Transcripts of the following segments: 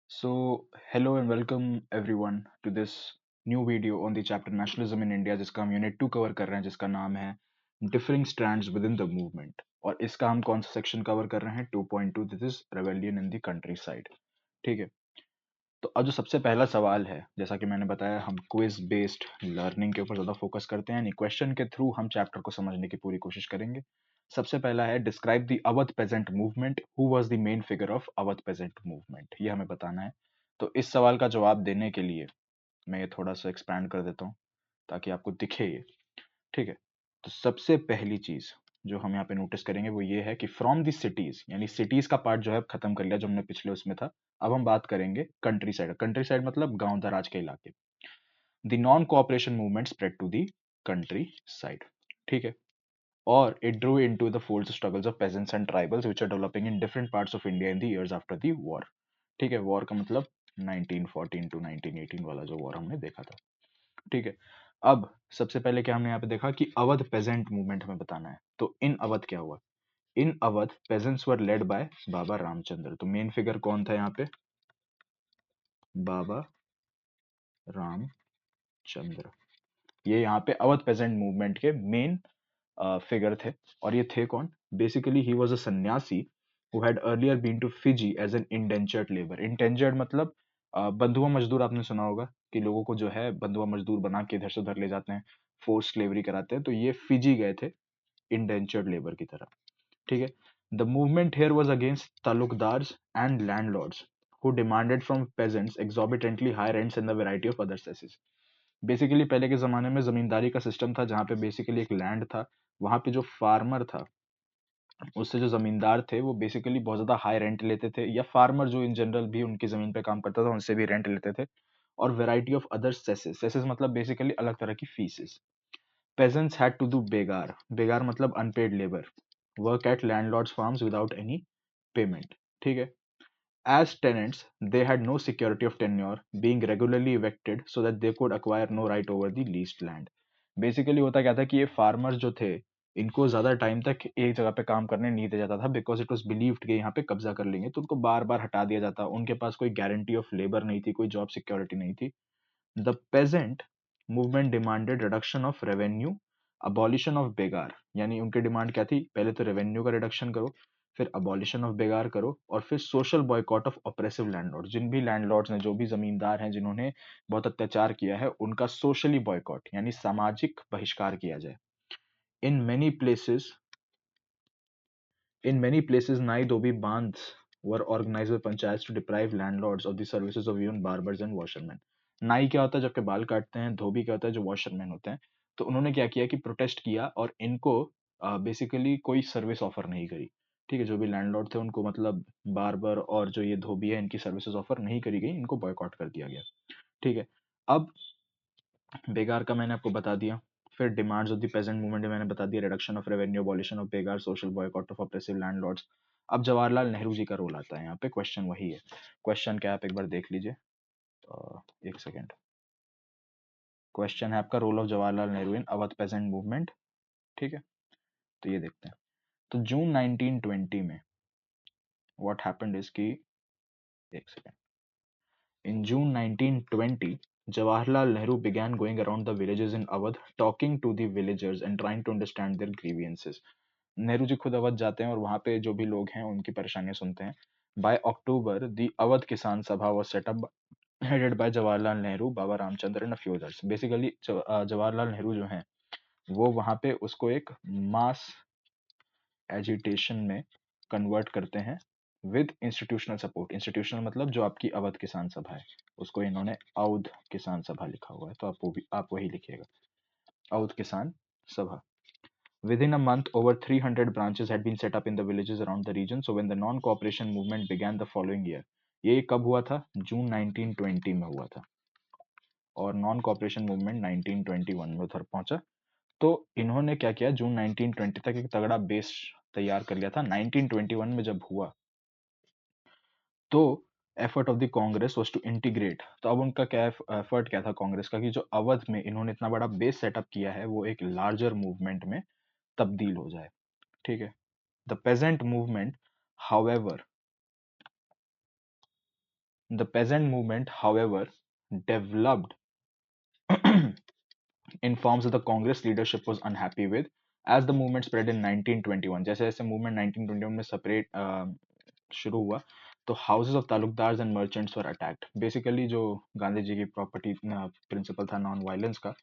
So, hello and welcome everyone to this new video on the chapter Nationalism in India जिसका हम unit 2 cover कर रहे हैं जिसका नाम है Differing Strands Within the Movement और इसका हम कौन सा सेक्शन कवर कर रहे हैं 2.2 this is rebellion in the countryside. ठीक है, तो अब जो सबसे पहला सवाल है, जैसा कि मैंने बताया, हम क्विज बेस्ड लर्निंग के ऊपर ज़्यादा फोकस करते हैं, यानी क्वेश्चन के थ्रू हम चैप्टर को समझने की पूरी कोशिश करेंगे। सबसे पहला है describe the Awadh peasant movement, who was the main figure of Awadh peasant movement, ये हमें बताना है। तो इस सवाल का जवाब देने के लिए मैं ये थोड़ा सा एक्सपैंड कर देता हूँ ताकि आपको दिखे ये। ठीक है, तो सबसे पहली चीज जो हम यहाँ पे नोटिस करेंगे वो ये है कि फ्रॉम द सिटीज, यानी सिटीज का पार्ट जो है खत्म कर लिया जो हमने पिछले उसमें था। अब हम बात करेंगे कंट्री साइड। कंट्री साइड मतलब गांव दराज के इलाके। The non cooperation movement spread to the countryside. ठीक है, और it drew into the folds struggles of peasants and tribals which are developing in different parts of India in the years after the war। ठीक है, war का मतलब 1914 to 1918 वाला जो war हमने देखा था। ठीक है, अब सबसे पहले क्या हमने यहाँ पे देखा कि अवध पेजेंट मूवमेंट हमें बताना है। तो इन अवध क्या हुआ? In Awadh peasants were led by Baba Ramchandra. तो मेन फिगर कौन था यहाँ पे? बाबा रामचंद्र। ये यहाँ पे अवध पेजेंट मूवमेंट के मेन फिगर थे। और ये थे कौन? Basically he was a sanyasi who had earlier been to Fiji as an indentured labour. Indentured मतलब बंधुआ मजदूर। आपने सुना होगा कि लोगों को जो है बंधुआ मजदूर बना के इधर से उधर ले जाते हैं, फोर्स स्लेवरी कराते हैं। तो ये फिजी गए थे इंडेंचर्ड लेबर की तरह। ठीक है, the movement here was against taluqdars and landlords who demanded from peasants exorbitantly high rents and the variety of other cesses। Basically पहले के जमाने में जमींदारी का सिस्टम था जहाँ पे बेसिकली एक लैंड था, वहां पे जो फार्मर था उससे जो जमींदार थे वो बेसिकली बहुत ज्यादा हाई रेंट लेते थे, या फार्मर जो इन जनरल भी उनकी जमीन पे काम करता था उनसे भी रेंट लेते थे। और variety of other cesses. Cesses मतलब बेसिकली अलग तरह की fees. Peasants had to do begar. Begar मतलब unpaid labour, work at landlords farms without any payment. ठीक है, as tenants, they had no security of tenure, being regularly evicted so that they could acquire no right over the leased land। Basically होता क्या था कि ये farmers जो थे इनको ज्यादा टाइम तक एक जगह पे काम करने नहीं दिया जाता था, बिकॉज इट वॉज बिलीव्ड कि यहाँ पे कब्जा कर लेंगे, तो उनको बार बार हटा दिया जाता। उनके पास कोई गारंटी ऑफ लेबर नहीं थी, कोई जॉब सिक्योरिटी नहीं थी। The peasant movement demanded reduction of revenue, abolition of begar. यानी उनकी डिमांड क्या थी? पहले तो रेवेन्यू का रिडक्शन करो, फिर अबॉलिशन ऑफ बेगार करो, और फिर social boycott of oppressive landlord. जिन भी लैंडलॉर्ड्स ने, जो भी जमींदार हैं जिन्होंने बहुत अत्याचार किया है, उनका सोशली बॉयकॉट यानी सामाजिक बहिष्कार किया जाए। In many places In many places, Nai Dhobi Bandhs were organized by panchayats to deprive landlords of the services of even barbers and washermen। नाई क्या होता है? जबकि बाल काटते हैं। धोबी क्या होता है? जो वॉशरमैन होते हैं। तो उन्होंने क्या किया कि प्रोटेस्ट किया और इनको बेसिकली कोई सर्विस ऑफर नहीं करी। ठीक है, जो भी लैंडलॉर्ड थे उनको मतलब बार्बर और जो ये धोबी है इनकी सर्विसेज ऑफर नहीं करी गई, इनको बॉयकॉट कर दिया गया। ठीक है, अब बेगार का मैंने आपको बता दिया। फिर demands of the peasant movement मैंने बता दिया, reduction of revenue, abolition of begar, social boycott of oppressive landlords. अब जवाहरलाल नेहरू जी का रोल आता है यहाँ पे। क्वेश्चन वही है। क्वेश्चन क्या है आप एक बार देख लीजिए। एक सेकेंड। क्वेश्चन है आपका, role of Jawaharlal Nehru in Awadh peasant movement. ठीक है, तो ये देखते हैं। तो जून 1920 में व्हाट हैपेंड इज कि, एक second, in June 1920 Jawaharlal Nehru began going around the villages in Awadh talking to the villagers and trying to understand their grievances। Nehru ji खुद अवध जाते हैं और वहां पे जो भी लोग हैं उनकी परेशानियां सुनते हैं। बाय अक्टूबर द अवध किसान सभा was set up headed by Jawaharlal Nehru, Baba Ramchandra and few others. Basically Jawaharlal Nehru जो हैं वो वहां पे उसको एक मास एजिटेशन में कन्वर्ट करते हैं विद इंस्टीट्यूशनल सपोर्ट। इंस्टीट्यूशनल मतलब जो आपकी अवध किसान सभा है उसको इन्होंने अवध किसान सभा लिखा हुआ है, तो आप वही लिखिएगा, अवध किसान सभा। Within a month, over 300 branches had been set up in the villages around the region. So when the non-cooperation movement began the following year, ये कब हुआ था? जून 1920 में हुआ था, और नॉन कॉपरेशन मूवमेंट 1921 में उधर पहुंचा। तो इन्होंने क्या किया? जून 1920 तक एक तगड़ा बेस तैयार कर लिया था। 1921 में जब हुआ तो effort of the Congress was to integrate. तो अब उनका क्या एफर्ट क्या था कांग्रेस का कि जो अवध में इन्होंने इतना बड़ा बेस सेटअप किया है वो एक लार्जर मूवमेंट में तब्दील हो जाए। ठीक है, the peasant movement however the peasant movement however developed in forms that the Congress leadership was unhappy with as the movement spread in 1921. जैसे जैसे मूवमेंट 1921 में सेपरेट शुरू हुआ, तो houses of taluqdars and merchants were attacked. Basically जो गांधी जी की property principle था non violence का,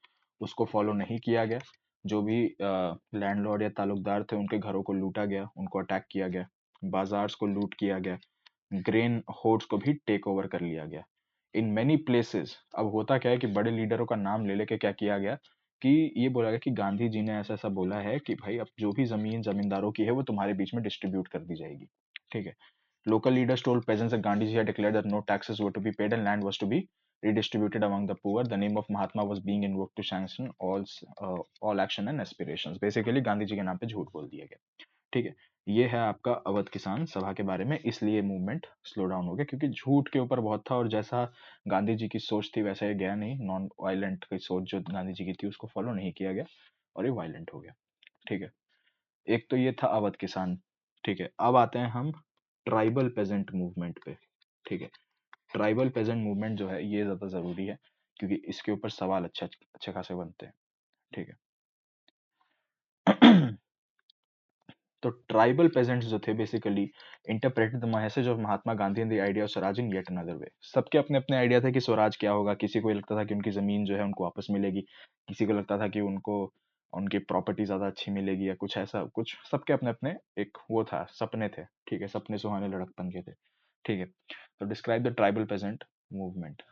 उसको फॉलो नहीं किया गया। जो भी लैंडलॉर्ड या तालुकदार थे उनके घरों को लूटा गया, उनको अटैक किया गया, बाजार्स को लूट किया गया, ग्रेन होर्ड्स को भी टेक ओवर कर लिया गया इन मेनी प्लेसेस। अब होता क्या है कि बड़े लीडरों का नाम ले लेके क्या किया गया कि ये बोला गया कि गांधी जी ने ऐसा ऐसा बोला है कि भाई अब जो भी जमीन जमींदारों की है वो तुम्हारे बीच में डिस्ट्रीब्यूट कर दी जाएगी। ठीक है। Local leaders told peasants that Gandhiji had declared that no taxes were to be paid and land was to be redistributed among the poor. The name of Mahatma was being invoked to sanction all action and aspirations. Basically Gandhi ji के नाम पे झूठ बोल दिया गया। ठीक है। ये है आपका अवध किसान सभा के बारे में, इसलिए मूवमेंट स्लो डाउन हो गया क्योंकि झूठ के ऊपर बहुत था और जैसा गांधी जी की सोच थी वैसा ये गया नहीं। नॉन वायलेंट की सोच जो गांधी जी की थी उसको फॉलो नहीं किया गया और ये वायलेंट हो गया। ठीक है। एक तो ये था अवध किसान। ठीक है। अब आते हैं हम ट्राइबल पेजेंट मूवमेंट पे। ठीक है। ट्राइबल पेजेंट मूवमेंट जो है ये ज्यादा जरूरी है क्योंकि इसके ऊपर सवाल अच्छे अच्छे खासे बनते हैं। ठीक है। तो ट्राइबल पेजेंट्स जो थे basically interpreted the message of Mahatma Gandhi and the idea of Swaraj in yet another way. सबके अपने अपने आइडिया थे कि स्वराज क्या होगा। किसी को ये लगता था कि उनकी जमीन जो है उनको वापस मिलेगी, किसी को लगता था कि उनको उनकी प्रॉपर्टी ज्यादा अच्छी मिलेगी या कुछ ऐसा कुछ। सबके अपने अपने एक वो था, सपने थे। ठीक है। सपने सुहाने लड़कपन के थे। ठीक है। तो describe the tribal peasant movement.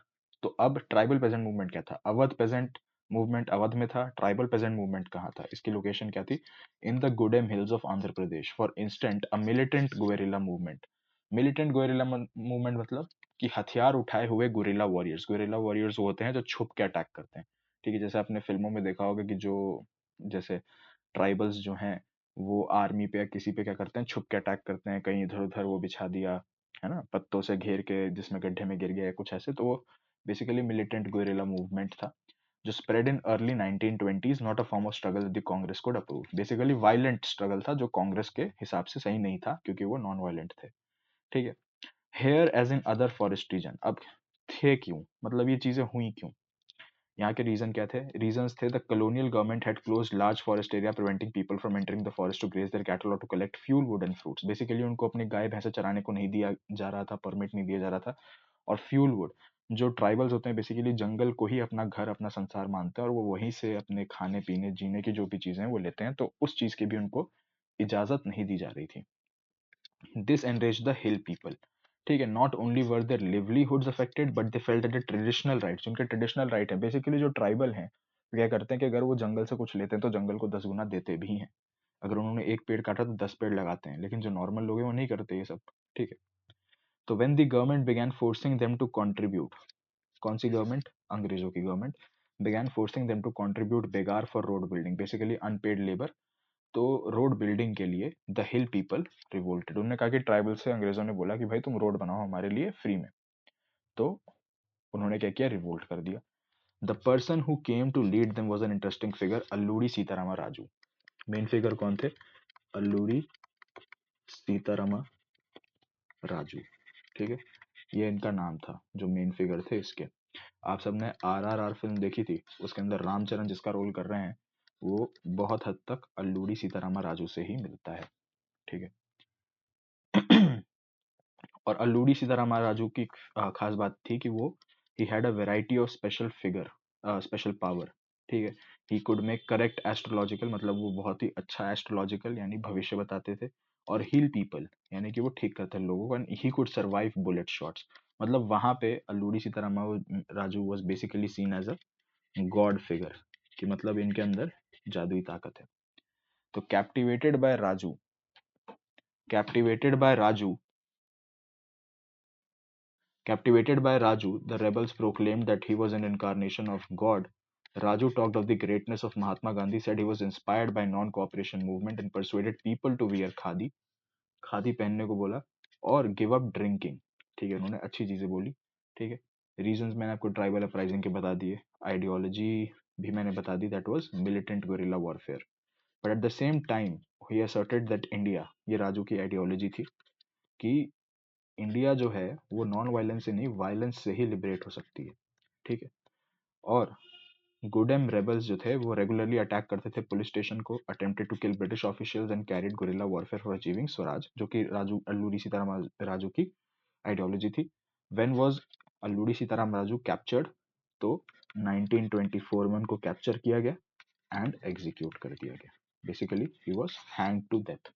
तो अब ट्राइबल पेजेंट मूवमेंट क्या था? अवध पेजेंट मूवमेंट अवध में था। ट्राइबल पेजेंट मूवमेंट कहाँ था? इसकी लोकेशन क्या थी? In the Gudem hills of Andhra Pradesh. For instance a militant guerrilla movement. Militant guerrilla movement मतलब कि हथियार उठाए हुए गुरिल्ला वॉरियर्स। गुरिल्ला वॉरियर्स वो होते हैं जो छुप के अटैक करते हैं। ठीक है। जैसे आपने फिल्मों में देखा होगा कि जो जैसे ट्राइबल्स जो हैं वो आर्मी पे या किसी पे क्या करते हैं, छुप के अटैक करते हैं। कहीं इधर उधर वो बिछा दिया, है ना, पत्तों से घेर के जिसमें गड्ढे में गिर गया या कुछ ऐसे। तो वो बेसिकली मिलिटेंट गुएरिला मूवमेंट था जो spread in early 1920s, not a form of struggle the Congress code approve. Basically violent struggle था जो कांग्रेस के हिसाब से सही नहीं था क्योंकि वो नॉन वायलेंट थे। ठीक है। Here as in other forest region. अब थे क्यों, मतलब ये चीजें हुई क्यों? यहाँ के रीजन क्या थे? रीजंस थे the colonial government had close large forest area preventing people from entering the forest to graze their cattle और to collect fuel wood and fruits. Basically उनको अपनी गाय भैंसे चराने को नहीं दिया जा रहा था, परमिट नहीं दिया जा रहा था। और फ्यूल वुड, जो ट्राइबल्स होते हैं बेसिकली जंगल को ही अपना घर अपना संसार मानते हैं और वो वहीं से अपने खाने पीने जीने की जो भी चीजें हैं वो लेते हैं, तो उस चीज की भी उनको इजाजत नहीं दी जा रही थी। This enrage the hill people. ठीक है। Not only were their livelihoods affected but they felt that traditional rights, उनके ट्रेडिशनल राइट है। बेसिकली जो ट्राइबल हैं वो क्या करते हैं कि अगर वो जंगल से कुछ लेते हैं तो जंगल को 10 गुना देते भी हैं। अगर उन्होंने एक पेड़ काटा तो 10 पेड़ लगाते हैं, लेकिन जो नॉर्मल लोग हैं वो नहीं करते ये सब। ठीक है। तो when the government began forcing them to contribute, कौन सी गवर्नमेंट? अंग्रेजों की government began forcing them to contribute begar for road building, basically unpaid labour. तो रोड बिल्डिंग के लिए द हिल पीपल रिवोल्टेड। उन्होंने कहा कि ट्राइबल से अंग्रेजों ने बोला कि भाई तुम रोड बनाओ हमारे लिए फ्री में। तो उन्होंने क्या किया? रिवोल्ट कर दिया। The person who came to lead them was an interesting figure, Alluri Seetharama Raju. Main figure कौन थे? अल्लूरी सीतारामा राजू। ठीक है। ये इनका नाम था जो मेन फिगर थे इसके। आप सबने RRR फिल्म देखी थी, उसके अंदर रामचरण जिसका रोल कर रहे हैं वो बहुत हद तक अल्लूरी सीतारामा राजू से ही मिलता है। ठीक है। और अल्लूरी सीतारामा राजू की खास बात थी कि वो he had a variety of special figure, special power. ठीक है। He could make correct astrological, मतलब वो बहुत ही अच्छा एस्ट्रोलॉजिकल यानी भविष्य बताते थे। और हील पीपल यानी कि वो ठीक करते थे लोगों को। And he could survive bullet shots. मतलब वहां पे Alluri Seetharama Raju was basically seen as a god figure, कि मतलब इनके अंदर जादुई ताकत है। तो captivated by Raju Captivated by Raju, the rebels proclaimed that he was an incarnation of God. Raju talked of the greatness of Mahatma Gandhi, said he was inspired by non-cooperation movement and persuaded people to wear khadi, khadi पहनने को बोला, और give up drinking. ठीक है। उन्होंने अच्छी चीजें बोली। ठीक है। रीजंस मैंने आपको ट्राइबल अपराइजिंग के बता दिए। आइडियोलॉजी भी मैंने बता दी, that was militant guerrilla warfare. But at the same time he asserted that India, ये राजू की आइडियोलॉजी थी कि इंडिया जो है वो नॉन वायलेंस से नहीं वायलेंस से ही लिबरेट हो सकती है, ठीक है। और गुडेम रेबल्स जो थे वो रेगुलरली अटैक करते थे पुलिस स्टेशन को, attempted to kill British officials and carried guerrilla warfare for achieving swaraj, जो कि अल्लूरी सीताराम राजू की आइडियोलॉजी थी। When was Alluri Sitarama Raju captured? तो 1924 में उनको कैप्चर किया गया एंड एग्जीक्यूट कर दिया गया। Basically he was hanged to death.